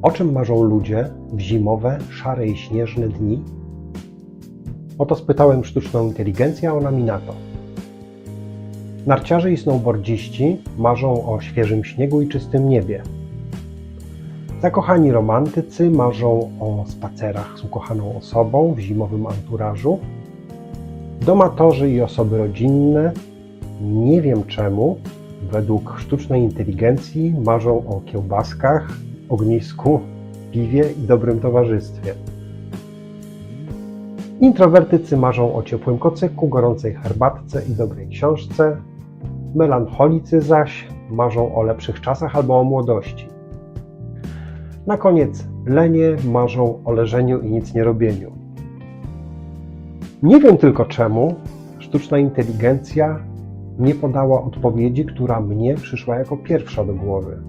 O czym marzą ludzie w zimowe, szare i śnieżne dni? Oto spytałem sztuczną inteligencję, a ona mi na to. Narciarze i snowboardziści marzą o świeżym śniegu i czystym niebie. Zakochani romantycy marzą o spacerach z ukochaną osobą w zimowym anturażu. Domatorzy i osoby rodzinne, nie wiem czemu, według sztucznej inteligencji marzą o kiełbaskach, ognisku, piwie i dobrym towarzystwie. Introwertycy marzą o ciepłym kocyku, gorącej herbatce i dobrej książce. Melancholicy zaś marzą o lepszych czasach albo o młodości. Na koniec lenie marzą o leżeniu i nic nie robieniu. Nie wiem tylko czemu sztuczna inteligencja nie podała odpowiedzi, która mnie przyszła jako pierwsza do głowy.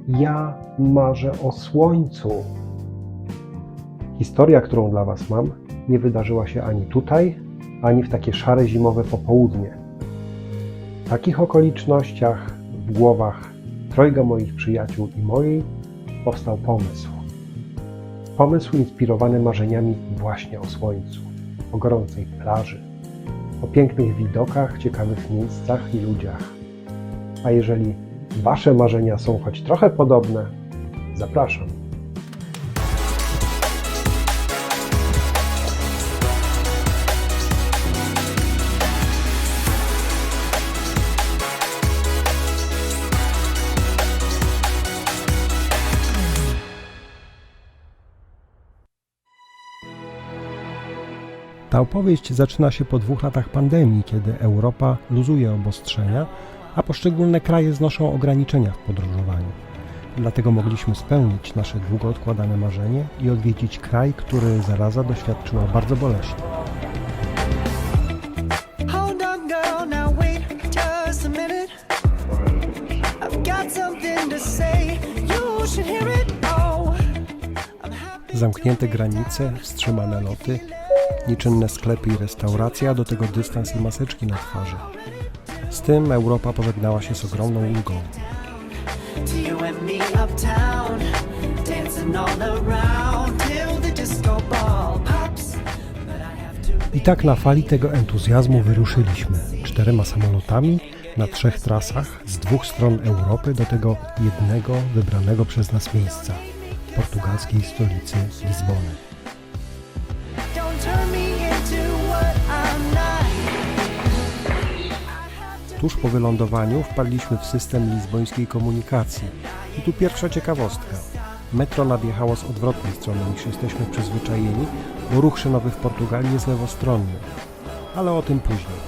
Ja marzę o słońcu. Historia, którą dla Was mam, nie wydarzyła się ani tutaj, ani w takie szare zimowe popołudnie. W takich okolicznościach w głowach trojga moich przyjaciół i mojej powstał pomysł. Pomysł inspirowany marzeniami właśnie o słońcu, o gorącej plaży, o pięknych widokach, ciekawych miejscach i ludziach. A jeżeli Wasze marzenia są choć trochę podobne, zapraszam. Ta opowieść zaczyna się po 2 latach pandemii, kiedy Europa luzuje obostrzenia, a poszczególne kraje znoszą ograniczenia w podróżowaniu. Dlatego mogliśmy spełnić nasze długo odkładane marzenie i odwiedzić kraj, który zaraza doświadczyła bardzo boleśnie. Hold on, girl, now wait just a minute. I've got something to say. You should hear it. Oh, I'm happy. Zamknięte granice, wstrzymane loty, nieczynne sklepy i restauracje, a do tego dystans i maseczki na twarzy. Z tym Europa pożegnała się z ogromną ulgą. To you and me uptown, dancing all around till the disco ball pops. But I have to. I tak na fali tego entuzjazmu wyruszyliśmy 4 samolotami na 3 trasach z 2 stron Europy do tego jednego wybranego przez nas miejsca, portugalskiej stolicy Lizbony. Don't turn me into what I'm not. Tuż po wylądowaniu wpadliśmy w system lizbońskiej komunikacji. I tu pierwsza ciekawostka. Metro nadjechało z odwrotnej strony niż jesteśmy przyzwyczajeni, bo ruch szynowy w Portugalii jest lewostronny. Ale o tym później.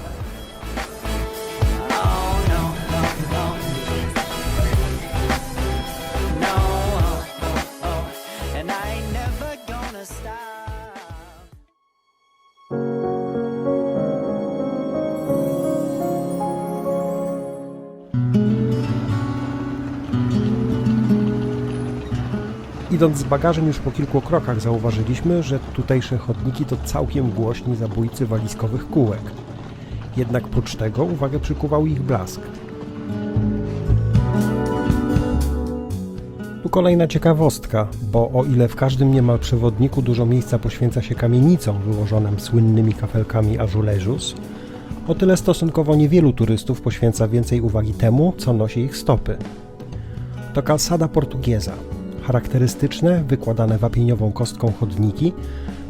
And I ain't never gonna stop. Idąc z bagażem już po kilku krokach zauważyliśmy, że tutejsze chodniki to całkiem głośni zabójcy walizkowych kółek. Jednak prócz tego uwagę przykuwał ich blask. Tu kolejna ciekawostka, bo o ile w każdym niemal przewodniku dużo miejsca poświęca się kamienicom wyłożonym słynnymi kafelkami azulejos, o tyle stosunkowo niewielu turystów poświęca więcej uwagi temu, co nosi ich stopy. To calçada portugiesa. Charakterystyczne, wykładane wapieniową kostką chodniki,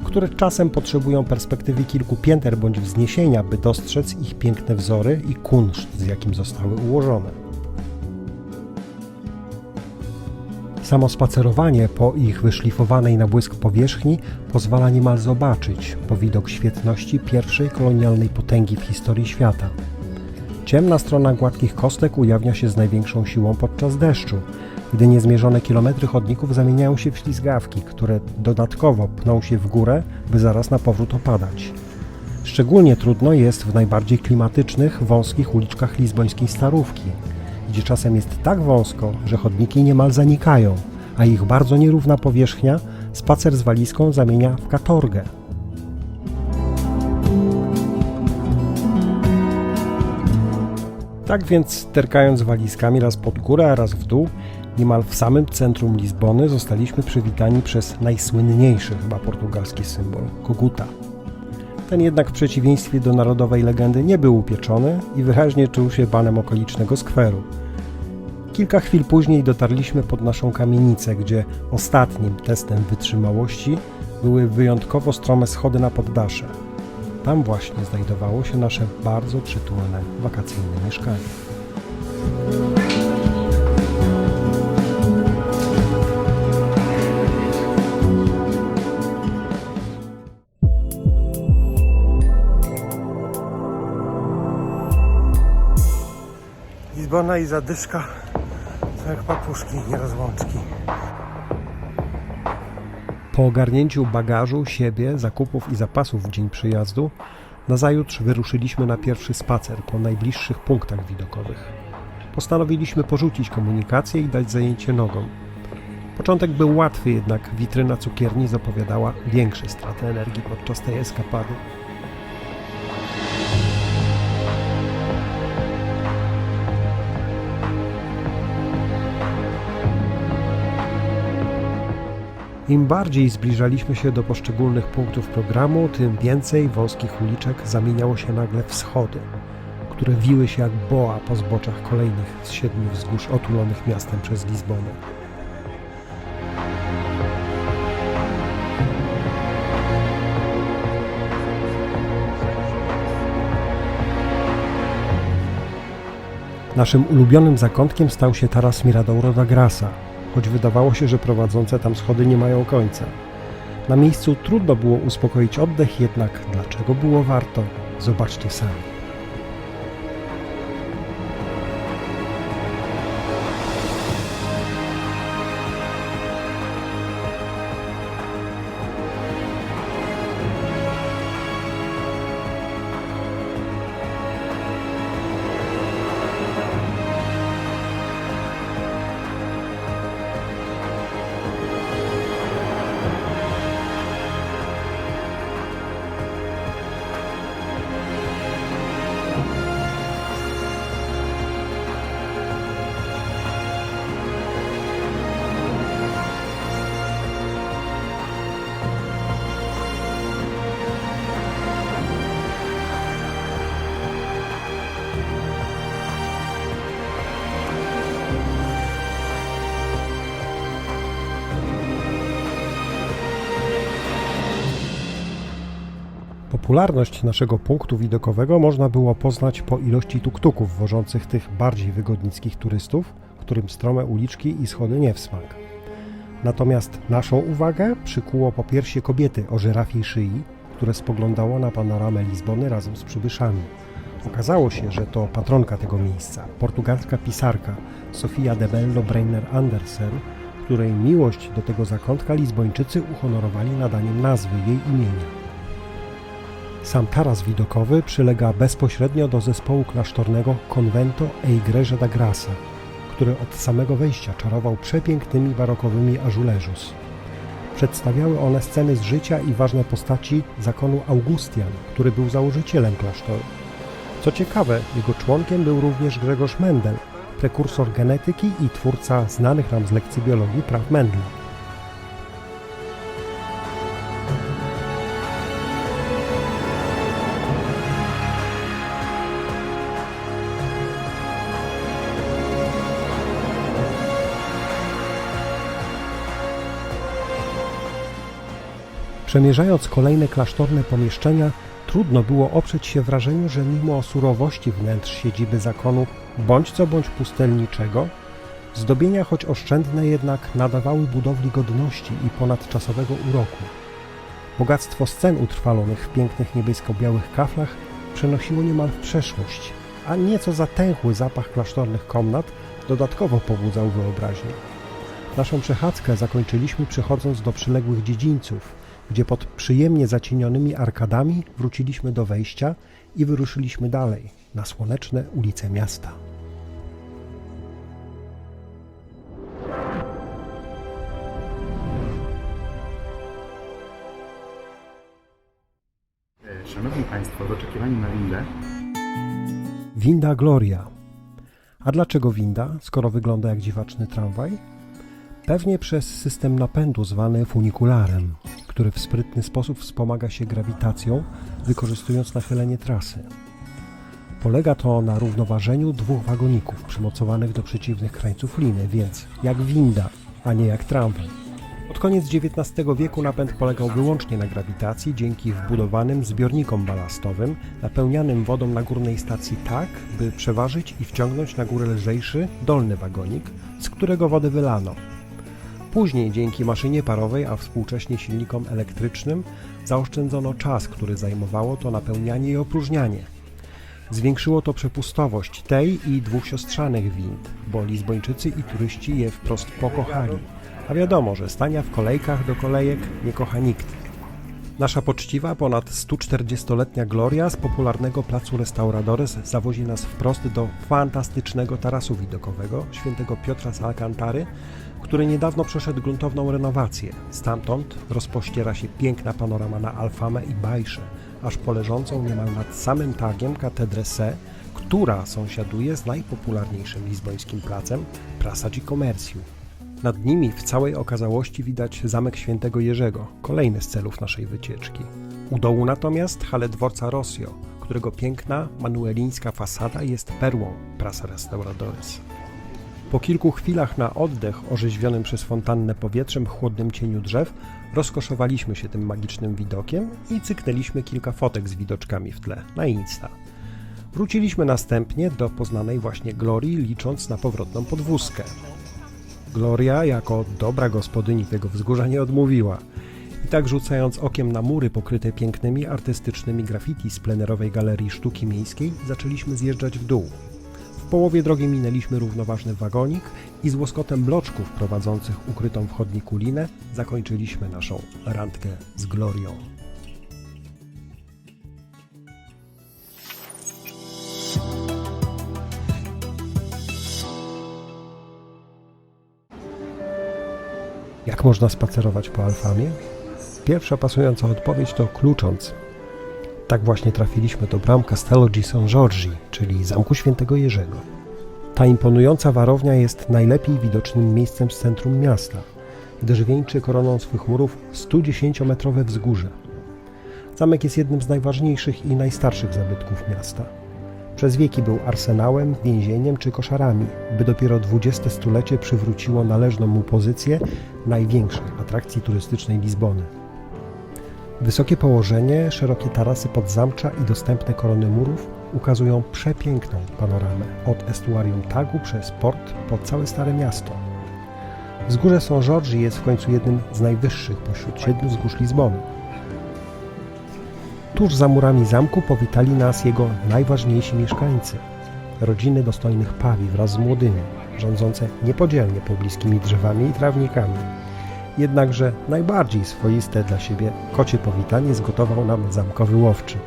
które czasem potrzebują perspektywy kilku pięter bądź wzniesienia, by dostrzec ich piękne wzory i kunszt, z jakim zostały ułożone. Samo spacerowanie po ich wyszlifowanej na błysk powierzchni pozwala niemal zobaczyć po widok świetności pierwszej kolonialnej potęgi w historii świata. Ciemna strona gładkich kostek ujawnia się z największą siłą podczas deszczu, gdy niezmierzone kilometry chodników zamieniają się w ślizgawki, które dodatkowo pną się w górę, by zaraz na powrót opadać. Szczególnie trudno jest w najbardziej klimatycznych, wąskich uliczkach lizbońskiej Starówki, gdzie czasem jest tak wąsko, że chodniki niemal zanikają, a ich bardzo nierówna powierzchnia spacer z walizką zamienia w katorgę. Tak więc, terkając walizkami raz pod górę, a raz w dół, Niemal w samym centrum Lizbony zostaliśmy przywitani przez najsłynniejszy chyba portugalski symbol – koguta. Ten jednak w przeciwieństwie do narodowej legendy nie był upieczony i wyraźnie czuł się panem okolicznego skweru. Kilka chwil później dotarliśmy pod naszą kamienicę, gdzie ostatnim testem wytrzymałości były wyjątkowo strome schody na poddasze. Tam właśnie znajdowało się nasze bardzo przytulne wakacyjne mieszkanie. Lizbona i zadyszka to jak papuszki nierozłączki. Po ogarnięciu bagażu, siebie, zakupów i zapasów w dzień przyjazdu, nazajutrz wyruszyliśmy na pierwszy spacer po najbliższych punktach widokowych. Postanowiliśmy porzucić komunikację i dać zajęcie nogom. Początek był łatwy, jednak witryna cukierni zapowiadała większe straty energii podczas tej eskapady. Im bardziej zbliżaliśmy się do poszczególnych punktów programu, tym więcej wąskich uliczek zamieniało się nagle w schody, które wiły się jak boa po zboczach kolejnych z 7 wzgórz otulonych miastem przez Lizbonę. Naszym ulubionym zakątkiem stał się taras Mirador da Graça, choć wydawało się, że prowadzące tam schody nie mają końca. Na miejscu trudno było uspokoić oddech, jednak dlaczego było warto? Zobaczcie sami. Popularność naszego punktu widokowego można było poznać po ilości tuk-tuków wożących tych bardziej wygodnickich turystów, którym strome uliczki i schody nie w smak. Natomiast naszą uwagę przykuło popiersie kobiety o żyrafiej szyi, które spoglądało na panoramę Lizbony razem z przybyszami. Okazało się, że to patronka tego miejsca, portugalska pisarka Sofia de Bello Breiner Andersen, której miłość do tego zakątka Lizbończycy uhonorowali nadaniem nazwy jej imienia. Sam taras widokowy przylega bezpośrednio do zespołu klasztornego Convento e Igreja da Graça, który od samego wejścia czarował przepięknymi barokowymi azulejos. Przedstawiały one sceny z życia i ważne postaci zakonu Augustian, który był założycielem klasztoru. Co ciekawe, jego członkiem był również Grzegorz Mendel, prekursor genetyki i twórca znanych nam z lekcji biologii praw Mendla. Przemierzając kolejne klasztorne pomieszczenia, trudno było oprzeć się wrażeniu, że mimo surowości wnętrz siedziby zakonu bądź co bądź pustelniczego, zdobienia choć oszczędne jednak nadawały budowli godności i ponadczasowego uroku. Bogactwo scen utrwalonych w pięknych niebiesko-białych kaflach przenosiło niemal w przeszłość, a nieco zatęchły zapach klasztornych komnat dodatkowo pobudzał wyobraźnię. Naszą przechadzkę zakończyliśmy przechodząc do przyległych dziedzińców, gdzie pod przyjemnie zacienionymi arkadami wróciliśmy do wejścia i wyruszyliśmy dalej, na słoneczne ulice miasta. Szanowni Państwo, w oczekiwaniu na windę. Winda Gloria. A dlaczego winda, skoro wygląda jak dziwaczny tramwaj? Pewnie przez system napędu zwany funikularem, który w sprytny sposób wspomaga się grawitacją, wykorzystując nachylenie trasy. Polega to na równoważeniu dwóch wagoników przymocowanych do przeciwnych krańców liny, więc jak winda, a nie jak tramwaj. Pod koniec XIX wieku napęd polegał wyłącznie na grawitacji dzięki wbudowanym zbiornikom balastowym napełnianym wodą na górnej stacji tak, by przeważyć i wciągnąć na górę lżejszy, dolny wagonik, z którego wodę wylano. Później dzięki maszynie parowej, a współcześnie silnikom elektrycznym zaoszczędzono czas, który zajmowało to napełnianie i opróżnianie. Zwiększyło to przepustowość tej i dwóch siostrzanych wind, bo Lizbończycy i turyści je wprost pokochali. A wiadomo, że stania w kolejkach do kolejek nie kocha nikt. Nasza poczciwa, ponad 140-letnia Gloria z popularnego placu Restauradores zawozi nas wprost do fantastycznego tarasu widokowego świętego Piotra z Alcantary, który niedawno przeszedł gruntowną renowację. Stamtąd rozpościera się piękna panorama na Alfamę i Bajsze, aż po leżącą niemal nad samym targiem katedrę Se, która sąsiaduje z najpopularniejszym lizbońskim placem Praça de Comércio. Nad nimi w całej okazałości widać zamek Świętego Jerzego, kolejny z celów naszej wycieczki. U dołu natomiast hale dworca Rossio, którego piękna, manuelińska fasada jest perłą Praça Restauradores. Po kilku chwilach na oddech, orzeźwionym przez fontannę powietrzem w chłodnym cieniu drzew, rozkoszowaliśmy się tym magicznym widokiem i cyknęliśmy kilka fotek z widoczkami w tle na Insta. Wróciliśmy następnie do poznanej właśnie Glorii, licząc na powrotną podwózkę. Gloria, jako dobra gospodyni tego wzgórza, nie odmówiła. I tak rzucając okiem na mury pokryte pięknymi artystycznymi graffiti z plenerowej Galerii Sztuki Miejskiej, zaczęliśmy zjeżdżać w dół. W połowie drogi minęliśmy równoważny wagonik i z łoskotem bloczków prowadzących ukrytą w chodniku linę zakończyliśmy naszą randkę z Glorią. Jak można spacerować po Alfamie? Pierwsza pasująca odpowiedź to klucząc. Tak właśnie trafiliśmy do bram Castello di San Giorgi, czyli Zamku Świętego Jerzego. Ta imponująca warownia jest najlepiej widocznym miejscem z centrum miasta, gdyż wieńczy koroną swych murów 110-metrowe wzgórze. Zamek jest jednym z najważniejszych i najstarszych zabytków miasta. Przez wieki był arsenałem, więzieniem czy koszarami, by dopiero XX stulecie przywróciło należną mu pozycję największej atrakcji turystycznej Lizbony. Wysokie położenie, szerokie tarasy podzamcza i dostępne korony murów ukazują przepiękną panoramę od estuarium Tagu przez port po całe Stare Miasto. Wzgórze San Giorgi jest w końcu jednym z najwyższych pośród 7 wzgórz Lizbony. Tuż za murami zamku powitali nas jego najważniejsi mieszkańcy. Rodziny dostojnych pawi wraz z młodymi, rządzące niepodzielnie pobliskimi drzewami i trawnikami. Jednakże najbardziej swoiste dla siebie kocie powitanie zgotował nam zamkowy łowczy.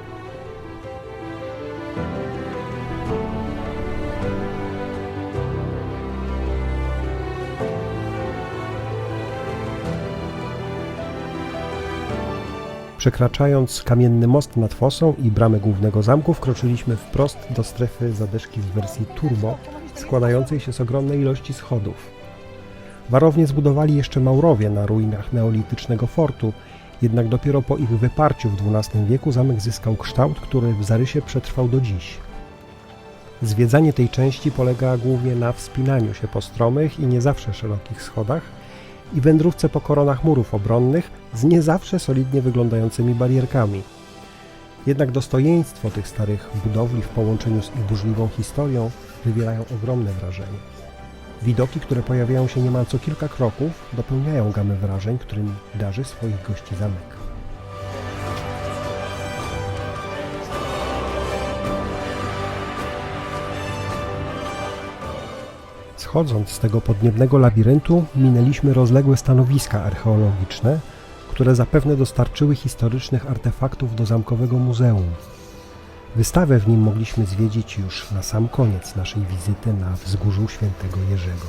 Przekraczając kamienny most nad fosą i bramę głównego zamku, wkroczyliśmy wprost do strefy zadeszki w wersji turbo, składającej się z ogromnej ilości schodów. Warownię zbudowali jeszcze Maurowie na ruinach neolitycznego fortu, jednak dopiero po ich wyparciu w XII wieku zamek zyskał kształt, który w zarysie przetrwał do dziś. Zwiedzanie tej części polega głównie na wspinaniu się po stromych i nie zawsze szerokich schodach i wędrówce po koronach murów obronnych z nie zawsze solidnie wyglądającymi barierkami. Jednak dostojeństwo tych starych budowli w połączeniu z ich burzliwą historią wywierają ogromne wrażenie. Widoki, które pojawiają się niemal co kilka kroków, dopełniają gamę wrażeń, którymi darzy swoich gości zamek. Schodząc z tego podniebnego labiryntu, minęliśmy rozległe stanowiska archeologiczne, które zapewne dostarczyły historycznych artefaktów do zamkowego muzeum. Wystawę w nim mogliśmy zwiedzić już na sam koniec naszej wizyty na wzgórzu Świętego Jerzego.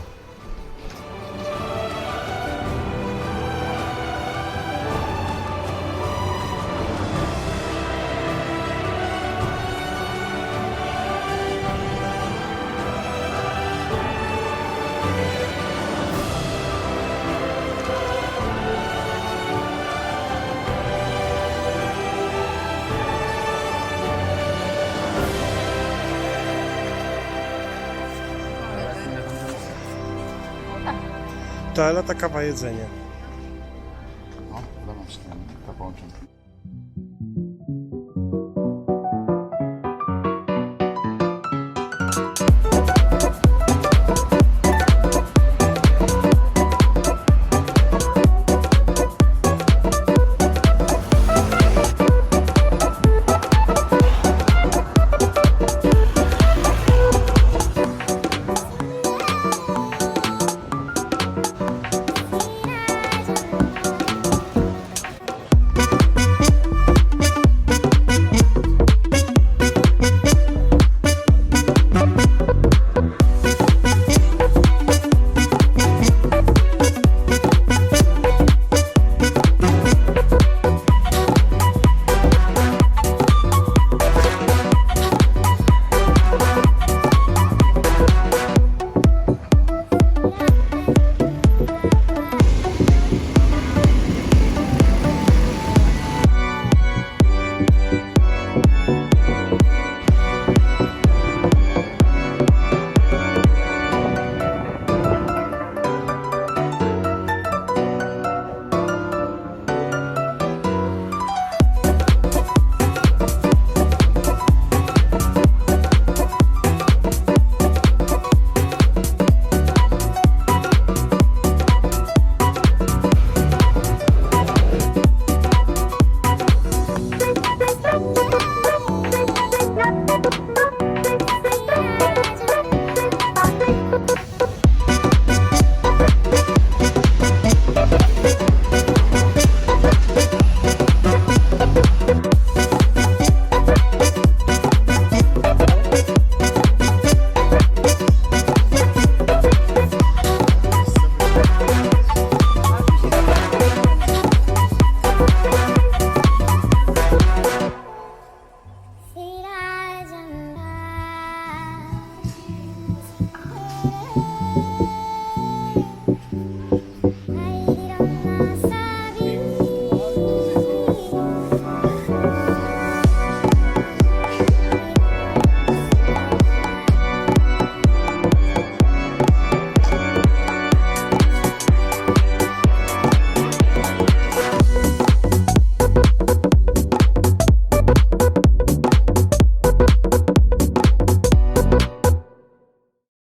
Toaleta, kawa, jedzenie.